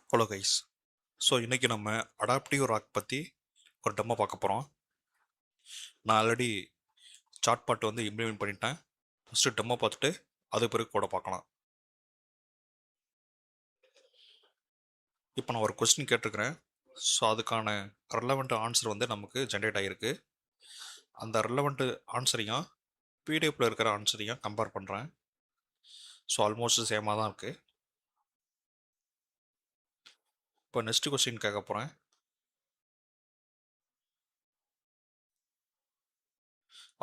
Hello guys. So இன்றைக்கி நம்ம adaptive rock பற்றி ஒரு டெமோ பார்க்க போகிறோம். நான் ஆல்ரெடி சார்ட் பாட் வந்து இம்ப்ளிமெண்ட் பண்ணிட்டேன். ஃபஸ்ட்டு டெமோ பார்த்துட்டு அது பிறகு கூட பார்க்கலாம். இப்போ நான் ஒரு கொஸ்டின் கேட்டிருக்கிறேன். ஸோ அதுக்கான ரெலவெண்ட் ஆன்சர் வந்து நமக்கு ஜென்ரேட் ஆகிருக்கு. அந்த ரெலவெண்ட் ஆன்சரையும் பிடிஎஃப்பில் இருக்கிற ஆன்சரையும் கம்பேர் பண்ணுறேன். ஸோ ஆல்மோஸ்ட் சேமாக தான் இருக்குது. இப்போ நெக்ஸ்ட் கொஸ்டின் கேட்க போகிறேன்.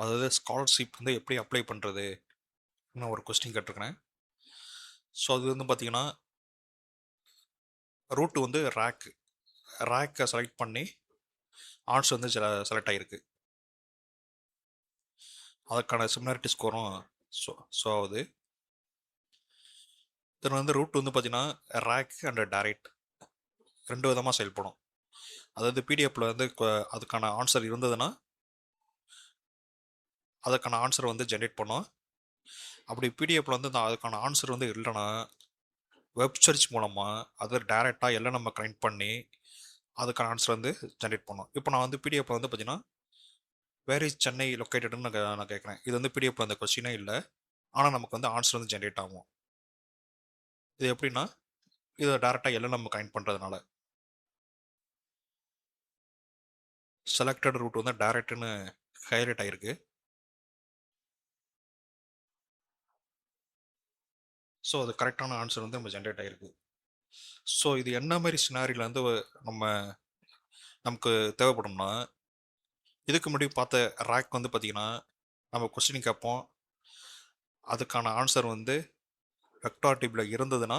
அதாவது ஸ்காலர்ஷிப் வந்து எப்படி அப்ளை பண்ணுறது ஒரு கொஸ்டின் கேட்டிருக்கிறேன். ஸோ அது வந்து பார்த்திங்கன்னா ரூட் வந்து ரேக்கை செலக்ட் பண்ணி ஆன்சர் வந்து செலக்ட் ஆகிருக்கு. அதுக்கான சிமிலாரிட்டி ஸ்கோரும் ஷோ ஆகுது. தென் வந்து ரூட் வந்து பார்த்தீங்கன்னா ரேக் அண்ட் டைரக்ட் ரெண்டு விதமாக செயல்படும். அதாவது பிடிஎஃப்பில் வந்து அதுக்கான ஆன்சர் இருந்ததுன்னா அதுக்கான ஆன்சர் வந்து ஜென்ரேட் பண்ணும். அப்படி பிடிஎஃப்பில் வந்து அதுக்கான ஆன்சர் வந்து இல்லைன்னா வெப் சர்ச் மூலமாக அதை டைரெக்டாக எல்லாம் நம்ம கனெக்ட் பண்ணி அதுக்கான ஆன்சர் வந்து ஜென்ரேட் பண்ணும். இப்போ நான் வந்து பிடிஎஃப்பில் வந்து பார்த்தீங்கன்னா வேர் இஸ் சென்னை லொக்கேட்டட்னு நான் கேட்குறேன். இது வந்து பிடிஎஃப்பில் அந்த கொஸ்டினே இல்லை, ஆனால் நமக்கு வந்து ஆன்சர் வந்து ஜென்ரேட் ஆகும். இது எப்படின்னா இதை டேரெக்டாக எல்லாம் நம்ம கனெக்ட் பண்ணுறதுனால செலக்டட் ரூட் வந்து டைரக்ட்னு ஹைலைட் ஆகிருக்கு. ஸோ அது கரெக்டான ஆன்சர் வந்து நம்ம ஜென்ரேட் ஆகிருக்கு. ஸோ இது என்ன மாதிரி சினாரியில் வந்து நமக்கு தேவைப்படும்னா, இதுக்கு முன்னாடி பார்த்த ரேக் வந்து பார்த்திங்கன்னா நம்ம கொஸ்டின் கேட்போம், அதுக்கான ஆன்சர் வந்து வெக்டார் டிபியில் இருந்ததுன்னா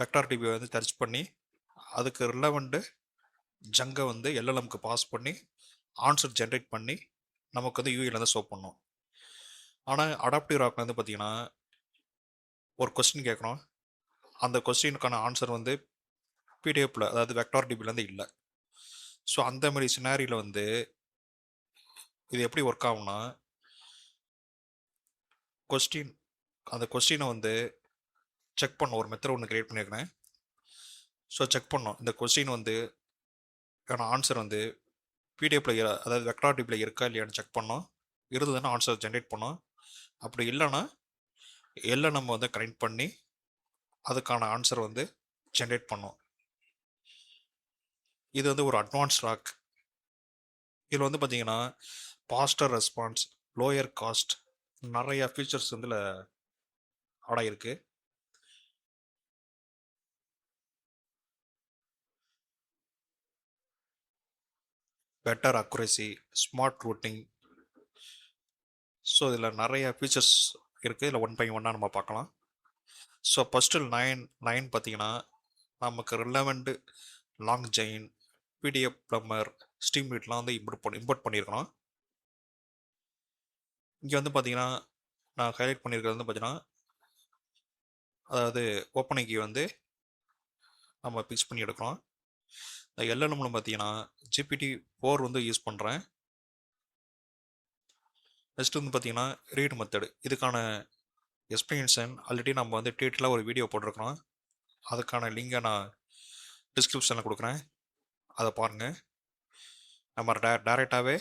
வெக்டார் டிபி வந்து சர்ச் பண்ணி அதுக்கு ரிலவெண்ட்டு ஜங்கை வந்து எல்எல்எம்க்கு பாஸ் பண்ணி ஆன்சர் ஜென்ரேட் பண்ணி நமக்கு வந்து யூஇல வந்து ஷோ பண்ணோம். ஆனால் அடாப்டிவ் ராக் வந்து பார்த்திங்கன்னா ஒரு கொஸ்டின் கேட்குறோம், அந்த கொஸ்டினுக்கான ஆன்சர் வந்து பிடிஎஃப்பில் அதாவது வெக்டார் டிபிலேருந்து இல்லை. ஸோ அந்த மாதிரி சினாரியில் வந்து இது எப்படி ஒர்க் ஆகும்னா, அந்த கொஸ்டினை வந்து செக் பண்ணோம். ஒரு மெத்தட் ஒன்று கிரியேட் பண்ணியிருக்கிறேன். ஸோ செக் பண்ணோம் இந்த கொஸ்டின் வந்து ஆன்சர் வந்து பிடிஎஃப்பில் அதாவது வெக்டார் டிபியில் இருக்கா இல்லையான்னு செக் பண்ணோம். இருந்ததுன்னா ஆன்சர் ஜென்ரேட் பண்ணோம். அப்படி இல்லைன்னா எல்லாம் நம்ம வந்து கனெக்ட் பண்ணி அதுக்கான ஆன்சர் வந்து ஜென்ரேட் பண்ணோம். இது வந்து ஒரு அட்வான்ஸ் ராக். இதில் வந்து பார்த்தீங்கன்னா ஃபாஸ்டர் ரெஸ்பான்ஸ், லோயர் காஸ்ட், நிறைய ஃபீச்சர்ஸ் வந்து ஆட் ஆகிருக்கு. Better accuracy, smart routing. So இதில் நிறைய ஃபீச்சர்ஸ் இருக்குது. இதில் 1 by 1 நம்ம பார்க்கலாம். ஸோ ஃபஸ்ட்டு நைன் பார்த்தீங்கன்னா நமக்கு relevant LangChain, PDF plumber, ஸ்டீம் மீட்லாம் வந்து இம்போர்ட் பண்ணியிருக்கிறோம். இங்கே வந்து பார்த்தீங்கன்னா நான் ஹைலைட் பண்ணியிருக்கிறது வந்து பார்த்தீங்கன்னா அதாவது ஓப்பனிங் கீ வந்து நம்ம பிக்ஸ் பண்ணி எடுக்கிறோம். இந்த எல்எல்எம்ல பார்த்தீங்கன்னா GPT-4 வந்து யூஸ் பண்ணுறேன். நெக்ஸ்ட் வந்து பார்த்தீங்கன்னா ரீட் மெத்தடு. இதுக்கான எக்ஸ்பிளனேஷன் ஆல்ரெடி நம்ம வந்து டீட்டெயிலாக ஒரு வீடியோ போட்டிருக்கிறோம். அதுக்கான லிங்கை நான் டிஸ்கிரிப்ஷனில் கொடுக்குறேன், அதை பாருங்கள். நம்ம டைரெக்டாகவே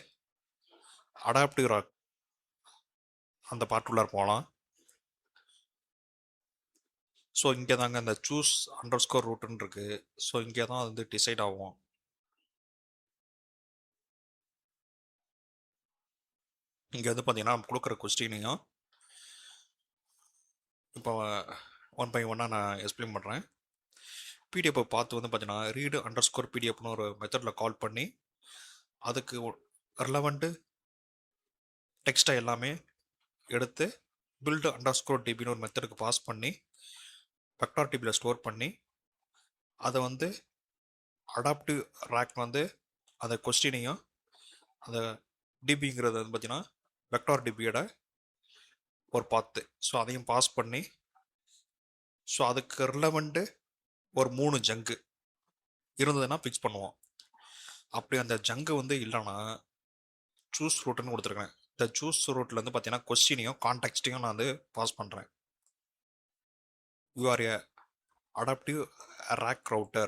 அடாப்டிவ் ராக் அந்த பார்ட்டுள்ளார போகலாம். ஸோ இங்கே தாங்க இந்த சூஸ் அண்டர்ஸ்கோர் ரூட்டுன்னு இருக்குது. ஸோ இங்கே தான் வந்து டிசைட் ஆகும். இங்கே வந்து பார்த்தீங்கன்னா நம்ம கொடுக்குற கொஸ்டினையும் இப்போ 1 by 1 நான் எக்ஸ்பிளைன் பண்ணுறேன். பிடிஎஃப்பை பார்த்து வந்து பார்த்தீங்கன்னா ரீடு அண்டர்ஸ்கோர் பிடிஎஃப்னு ஒரு மெத்தடில் கால் பண்ணி அதுக்கு ரிலவெண்ட்டு டெக்ஸ்ட்டை எல்லாமே எடுத்து பில்டு அண்டர்ஸ்கோர் டிபின்னு ஒரு மெத்தடுக்கு பாஸ் பண்ணி வெக்டார் டிபியில் ஸ்டோர் பண்ணி அதை வந்து அடாப்டிவ் ரேக் வந்து அந்த கொஸ்டினையும் அந்த டிபிங்கிறது வந்து பார்த்தீங்கன்னா வெக்டார் டிபியோட ஒரு பாத்து, ஸோ அதையும் பாஸ் பண்ணி ஸோ அதுக்கு ரிலவெண்ட்டு ஒரு 3 ஜங்கு இருந்ததுன்னா ஃபிக்ஸ் பண்ணுவோம். அப்படி அந்த ஜங்கு வந்து இல்லைன்னா சூஸ் ரூட்டுன்னு கொடுத்துருக்கேன். இந்த சூஸ் ரூட்டில் வந்து பார்த்தீங்கன்னா கொஸ்டினையும் கான்டெக்ஸ்ட்டையும் நான் வந்து பாஸ் பண்ணுறேன். You are A adaptive rack router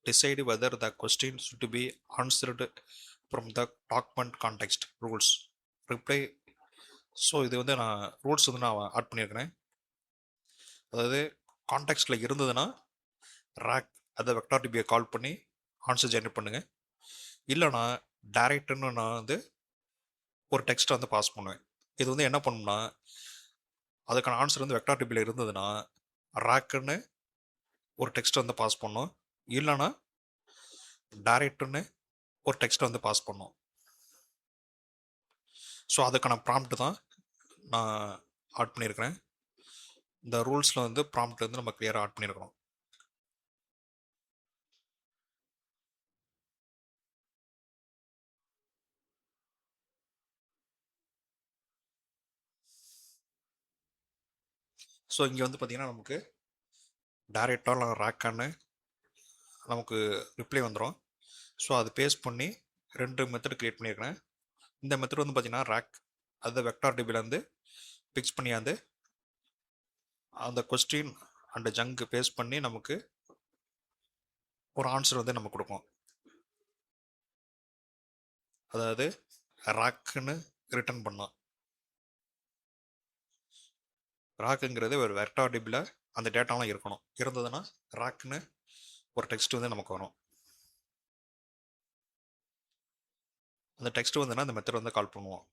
decide whether the question should be answered from the document context rules reply. So இது வந்து நான் ரூல்ஸ் வந்து நான் ஆட் பண்ணியிருக்கிறேன். அதாவது கான்டெக்ஸ்டில் இருந்ததுன்னா ரேக் அதை வெக்டார் டிபியை கால் பண்ணி ஆன்சர் ஜென்ரேட் பண்ணுங்கள். இல்லைனா டேரெக்டுன்னு நான் வந்து ஒரு டெக்ஸ்ட்டை வந்து பாஸ் பண்ணுவேன். இது வந்து என்ன பண்ணணும்னா அதுக்கான ஆன்சர் வந்து வெக்டார் டிபியில் இருந்ததுன்னா ரேக்குன்னு ஒரு டெக்ஸ்ட்டை வந்து பாஸ் பண்ணோம். இல்லைனா டேரெக்டுன்னு ஒரு டெக்ஸ்ட்டை வந்து பாஸ் பண்ணோம். ஸோ அதுக்கான ப்ராம்ப்ட் தான் நான் ஆட் பண்ணியிருக்கிறேன். இந்த ரூல்ஸில் வந்து ப்ராம்ப்ட் வந்து நம்ம கிளியராக ஆட் பண்ணியிருக்கிறோம். ஸோ இங்கே வந்து பார்த்திங்கன்னா நமக்கு டேரெக்டாக ரேக்கான்னு நமக்கு ரிப்ளை வந்துடும். ஸோ அது பேஸ்ட் பண்ணி 2 மெத்தட் க்ரியேட் பண்ணியிருக்கிறேன். இந்த மெத்தட் வந்து பார்த்திங்கன்னா ரேக் அதை வெக்டார் டிபிலேருந்து பிக்ஸ் பண்ணியாந்து அந்த கொஸ்டின் அண்ட் ஜங்க் பேஸ்ட் பண்ணி நமக்கு ஒரு ஆன்சர் வந்து நம்ம கொடுக்கும். அதாவது ரேக்குன்னு ரிட்டர்ன் பண்ணோம். ராக்குங்கிறது ஒரு வெக்டார் டிபியில் அந்த டேட்டாலாம் இருக்கணும். இருந்ததுன்னா ராக்குன்னு ஒரு டெக்ஸ்ட் வந்து நமக்கு வரும். அந்த டெக்ஸ்ட் வந்துன்னா அந்த மெத்தட் வந்து கால் பண்ணுவோம்.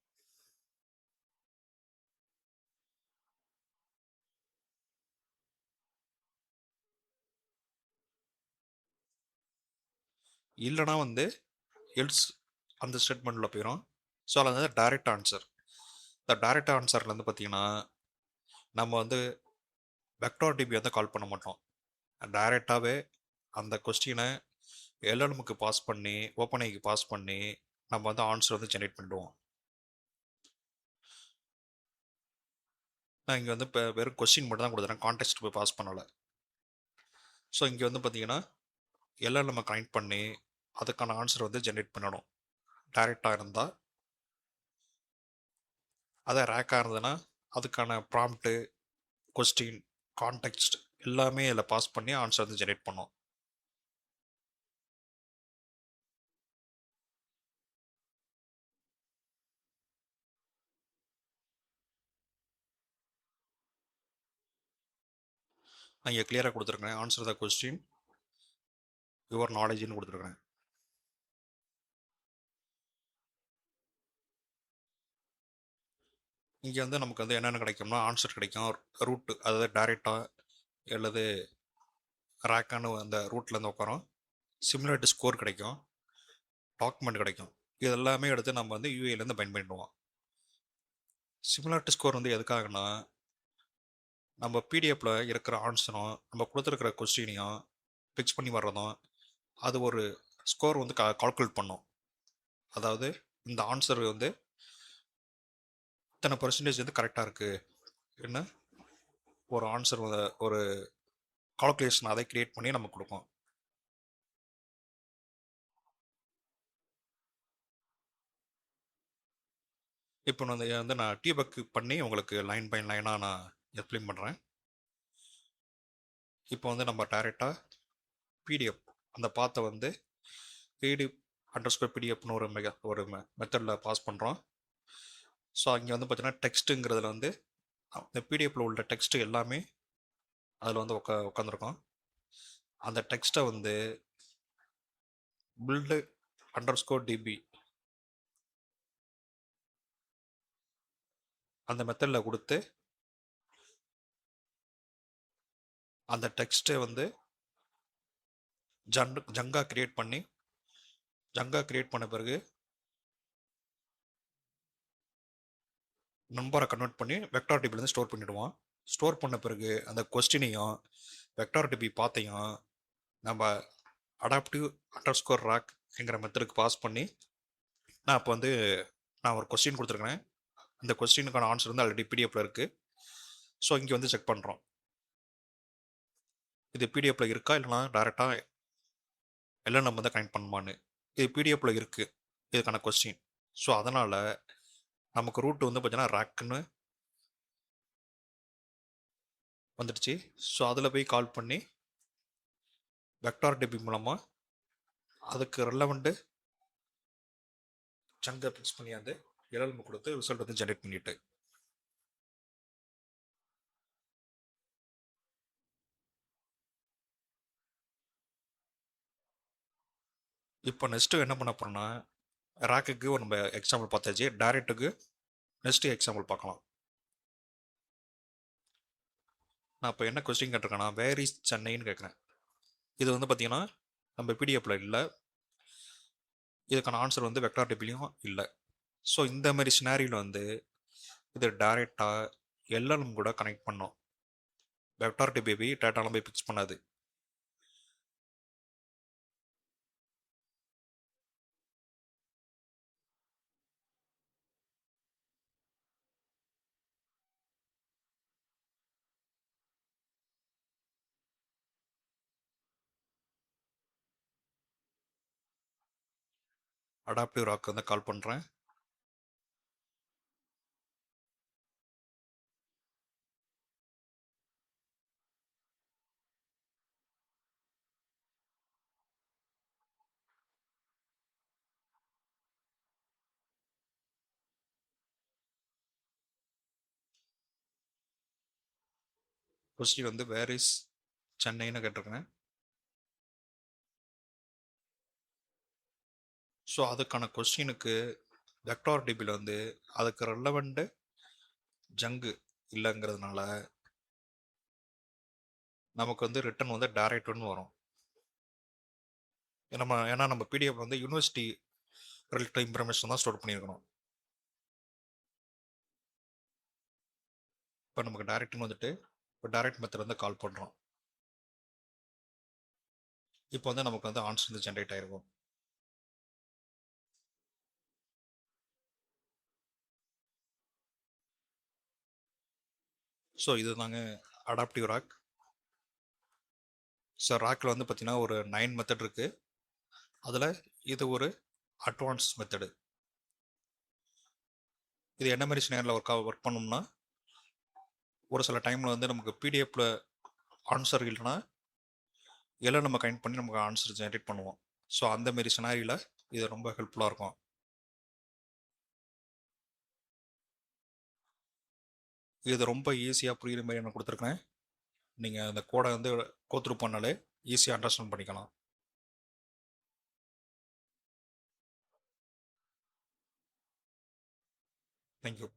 இல்லைனா வந்து எல்ஸ் அந்த ஸ்டேட்மெண்ட்டில் போயிடும். ஸோ அதில் வந்து டைரக்ட் ஆன்சர். இந்த டைரக்ட் ஆன்சரில் வந்து பார்த்திங்கன்னா நம்ம வந்து வெக்டார் டிபி வந்து கால் பண்ண மாட்டோம். டைரெக்டாகவே அந்த கொஸ்டினை எல்எல்எம்க்கு பாஸ் பண்ணி ஓப்பன்ஐக்கு பாஸ் பண்ணி நம்ம வந்து ஆன்சர் வந்து ஜென்ரேட் பண்ணிடுவோம். நான் இங்கே வந்து இப்போ வெறும் கொஸ்டின் மட்டும் தான் கொடுத்துறேன், கான்டெக்ஸ்ட் போய் பாஸ் பண்ணலை. ஸோ இங்கே வந்து பார்த்தீங்கன்னா எல்எல்எம்மை கனெக்ட் பண்ணி அதுக்கான ஆன்சர் வந்து ஜென்ரேட் பண்ணணும். டைரெக்டாக இருந்தால் அதை ரேக்காக இருந்ததுன்னா அதுக்கான ப்ராம்ப்ட்டு கொஸ்டின் கான்டெக்ஸ்ட் எல்லாமே இதில் பாஸ் பண்ணி ஆன்சர் வந்து ஜென்ரேட் பண்ணோம். நான் இங்கே கிளியராக கொடுத்துருக்கேன். ஆன்சர் த கொஸ்டின் யுவர் நாலேஜ்னு கொடுத்துருக்கேன். இங்கே வந்து நமக்கு வந்து என்னென்ன கிடைக்கும்னா ஆன்சர் கிடைக்கும், ரூட்டு அதாவது டைரெக்டாக அல்லது ரேக்கான அந்த ரூட்லேருந்து உட்காரோம், சிமுலேட் ஸ்கோர் கிடைக்கும், டாக்குமெண்ட் கிடைக்கும். இது எல்லாமே எடுத்து நம்ம வந்து யூஏலேருந்து பயன் பண்ணிடுவோம். சிமுலேட் ஸ்கோர் வந்து எதுக்காகனா நம்ம பிடிஎஃப்பில் இருக்கிற ஆன்சரும் நம்ம கொடுத்துருக்கிற கொஸ்டினையும் ஃபிக்ஸ் பண்ணி வர்றதும் அது ஒரு ஸ்கோர் வந்து கால்குலேட் பண்ணும். அதாவது இந்த ஆன்சர் வந்து இத்தனை பர்சன்டேஜ் வந்து கரெக்டாக இருக்குது என்ன ஒரு ஆன்சர் ஒரு கால்குலேஷன் அதை கிரியேட் பண்ணி நமக்கு கொடுக்கும். இப்போ வந்து நான் டீபக் பண்ணி உங்களுக்கு லைன் பை லைனாக நான் எக்ஸ்பிளைன் பண்ணுறேன். இப்போ வந்து நம்ம டைரெக்டாக பிடிஎஃப் அந்த பாத்தை வந்து ரீடு அண்டர்ஸ்கோர் பிடிஎஃப்னு ஒரு மெத்தடில் பாஸ் பண்ணுறோம். ஸோ அங்கே வந்து பார்த்தீங்கன்னா டெக்ஸ்ட்டுங்கிறதுல வந்து இந்த பிடிஎஃப்பில் உள்ள டெக்ஸ்ட்டு எல்லாமே அதில் வந்து உட்காந்துருக்கோம். அந்த டெக்ஸ்ட்டை வந்து பில்டு அண்டர்ஸ்கோர் டிபி அந்த மெத்தடில் கொடுத்து அந்த டெக்ஸ்ட்டை வந்து ஜங்கா கிரியேட் பண்ண பிறகு நம்பரை கன்வெர்ட் பண்ணி வெக்டார் டிபிலேருந்து ஸ்டோர் பண்ணிவிடுவோம். ஸ்டோர் பண்ண பிறகு அந்த கொஸ்டினையும் வெக்டார் டிபி பார்த்தையும் நம்ம அடாப்டிவ் அண்டர்ஸ்கோர் ராக்ங்கிற மெத்தடுக்கு பாஸ் பண்ணி நான் ஒரு கொஸ்டின் கொடுத்துருக்கேன். இந்த கொஸ்டினுக்கான ஆன்சர் வந்து ஆல்ரெடி பிடிஎஃப்ல இருக்குது. ஸோ இங்கே வந்து செக் பண்ணுறோம் இது பிடிஎஃப்ல இருக்கா இல்லைனா டேரெக்டாக எல்லாம் நம்ம தான் கனெக்ட் பண்ணுமான்னு. இது பிடிஎஃப்ல இருக்குது இதுக்கான கொஸ்டின். ஸோ அதனால் நமக்கு ரூட் வந்து பார்த்தீங்கன்னா ரேக்குன்னு வந்துடுச்சு. ஸோ அதில் போய் கால் பண்ணி வெக்டார் டிபி மூலமாக அதுக்கு ரெலவெண்ட்டு சங்கை ஃபிக்ஸ் பண்ணி அந்த எல்எல்எம் கொடுத்து ரிசல்ட் வந்து ஜென்ரேட் பண்ணிட்டு இப்போ நெக்ஸ்ட்டு என்ன பண்ண போகிறோன்னா ராக்குக்கு ஒரு நம்ம எக்ஸாம்பிள் பார்த்தாச்சு. டைரக்ட்டுக்கு நெக்ஸ்ட்டு எக்ஸாம்பிள் பார்க்கலாம். நான் இப்போ என்ன கொஸ்டின் கேட்டிருக்கேன்னா வேர் இஸ் சென்னைன்னு கேட்குறேன். இது வந்து பார்த்தீங்கன்னா நம்ம பிடிஎஃப்ல இல்லை, இதுக்கான ஆன்சர் வந்து வெக்டார் டிபிலையும் இல்லை. ஸோ இந்த மாதிரி சினாரியில் வந்து இது டைரெக்டாக எல்எல்எம் கூட கனெக்ட் பண்ணோம். வெக்டார் டிபி டேட்டாலாம் போய் ஃபிக்ஸ் பண்ணாது. அடாப்டிவ் ராக் வந்து கால் பண்ணுறேன். கொஸ்டின் வந்து வேர் இஸ் சென்னைன்னு கேட்டிருக்கேன். ஸோ அதுக்கான கொஸ்டினுக்கு வெக்டார் டிபியில் வந்து அதுக்கு ரெலவெண்ட்டு ஜங்கு இல்லைங்கிறதுனால நமக்கு வந்து ரிட்டன் வந்து டைரக்ட்னு வரும். ஏன்னா நம்ம பிடிஎஃப் வந்து யூனிவர்சிட்டி ரிலேட்டட் இன்ஃபர்மேஷன் தான் ஸ்டோர் பண்ணியிருக்கணும். இப்போ நமக்கு டைரக்ட்னு வந்துட்டு இப்போ டைரக்ட் மெத்தட் வந்து கால் பண்ணுறோம். இப்போ வந்து நமக்கு வந்து ஆன்சர் வந்து ஜென்ரேட் ஆகிருக்கும். ஸோ இது தாங்க அடாப்டிவ் ராக். ஸோ ராக்கில் வந்து பார்த்திங்கன்னா ஒரு 9 மெத்தட் இருக்குது. அதில் இது ஒரு அட்வான்ஸ் மெத்தடு. இது என்ன மாதிரி நேரில் ஒர்க் பண்ணோம்னா ஒரு சில டைமில் வந்து நமக்கு பிடிஎஃப்பில் ஆன்சர் இல்லைன்னா எல்லாம் நம்ம கனெக்ட் பண்ணி நமக்கு ஆன்சர் ஜென்ரேட் பண்ணுவோம். ஸோ அந்த மாரி சினாரியில் இது ரொம்ப ஹெல்ப்ஃபுல்லாக இருக்கும். இது ரொம்ப ஈஸியாக புரிகிற மாதிரி நான் கொடுத்துருக்கேன். நீங்கள் அந்த கோடை வந்து கோத்ரூ பண்ணாலே ஈஸியாக அண்டர்ஸ்டாண்ட் பண்ணிக்கலாம். தேங்க்யூ.